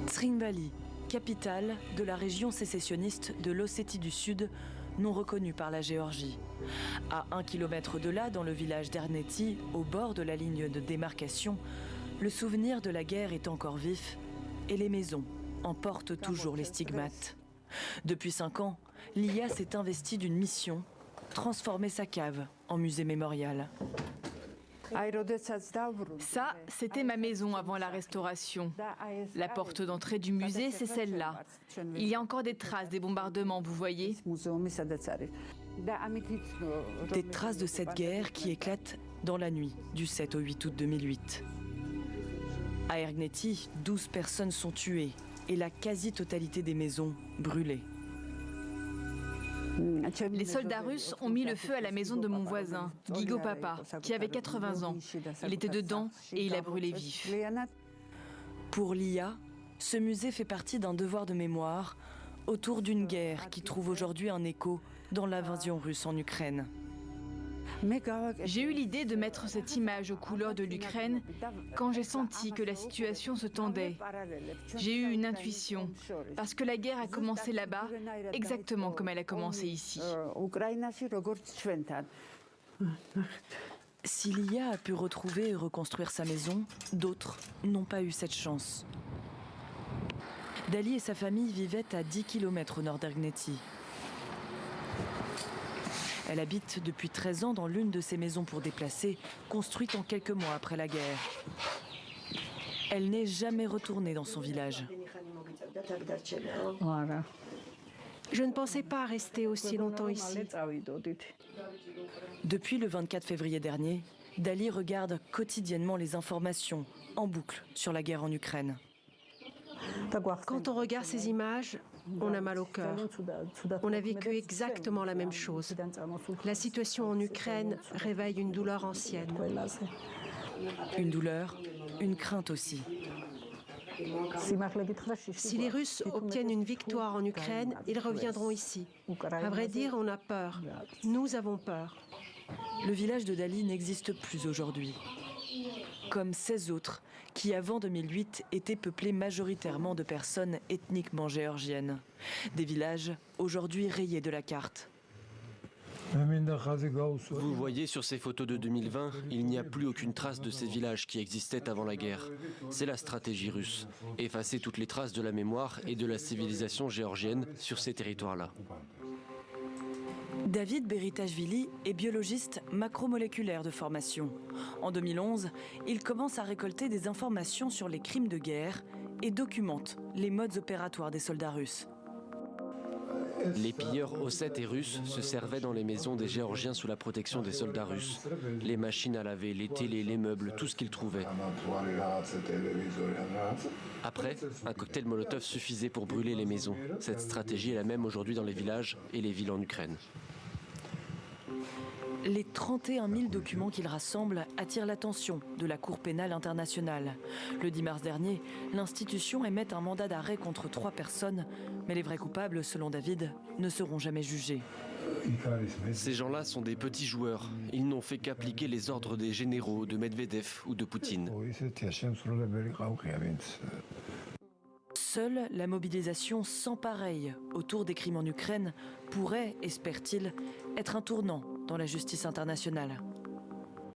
Tsrinvali, capitale de la région sécessionniste de l'Ossétie du Sud, non reconnue par la Géorgie. À 1 kilomètre de là, dans le village d'Erneti, au bord de la ligne de démarcation, le souvenir de la guerre est encore vif et les maisons en portent toujours les stigmates. Depuis 5 ans, Lia s'est investie d'une mission, transformer sa cave en musée mémorial. Ça, c'était ma maison avant la restauration. La porte d'entrée du musée, c'est celle-là. Il y a encore des traces des bombardements, vous voyez. Des traces de cette guerre qui éclate dans la nuit du 7 au 8 août 2008. À Erneti, 12 personnes sont tuées et la quasi-totalité des maisons brûlées. Les soldats russes ont mis le feu à la maison de mon voisin, Gigo Papa, qui avait 80 ans. Il était dedans et il a brûlé vif. Pour Lia, ce musée fait partie d'un devoir de mémoire autour d'une guerre qui trouve aujourd'hui un écho dans l'invasion russe en Ukraine. J'ai eu l'idée de mettre cette image aux couleurs de l'Ukraine quand j'ai senti que la situation se tendait. J'ai eu une intuition, parce que la guerre a commencé là-bas, exactement comme elle a commencé ici. Si Lia a pu retrouver et reconstruire sa maison, d'autres n'ont pas eu cette chance. Dali et sa famille vivaient à 10 km au nord d'Erneti. Elle habite depuis 13 ans dans l'une de ces maisons pour déplacés, construite en quelques mois après la guerre. Elle n'est jamais retournée dans son village. Je ne pensais pas rester aussi longtemps ici. Depuis le 24 février dernier, Dali regarde quotidiennement les informations en boucle sur la guerre en Ukraine. Quand on regarde ces images, on a mal au cœur. On a vécu exactement la même chose. La situation en Ukraine réveille une douleur ancienne. Une douleur, une crainte aussi. Si les Russes obtiennent une victoire en Ukraine, ils reviendront ici. À vrai dire, on a peur. Nous avons peur. Le village de Dali n'existe plus aujourd'hui. Comme 16 autres qui, avant 2008, étaient peuplés majoritairement de personnes ethniquement géorgiennes. Des villages aujourd'hui rayés de la carte. Vous voyez sur ces photos de 2020, il n'y a plus aucune trace de ces villages qui existaient avant la guerre. C'est la stratégie russe. Effacer toutes les traces de la mémoire et de la civilisation géorgienne sur ces territoires-là. David Beritashvili est biologiste macromoléculaire de formation. En 2011, il commence à récolter des informations sur les crimes de guerre et documente les modes opératoires des soldats russes. Les pilleurs ossètes et russes se servaient dans les maisons des Géorgiens sous la protection des soldats russes. Les machines à laver, les télés, les meubles, tout ce qu'ils trouvaient. Après, un cocktail Molotov suffisait pour brûler les maisons. Cette stratégie est la même aujourd'hui dans les villages et les villes en Ukraine. Les 31 000 documents qu'il rassemble attirent l'attention de la Cour pénale internationale. Le 10 mars dernier, l'institution émet un mandat d'arrêt contre 3 personnes, mais les vrais coupables, selon David, ne seront jamais jugés. Ces gens-là sont des petits joueurs. Ils n'ont fait qu'appliquer les ordres des généraux, de Medvedev ou de Poutine. Seule la mobilisation sans pareil autour des crimes en Ukraine pourrait, espère-t-il, être un tournant dans la justice internationale.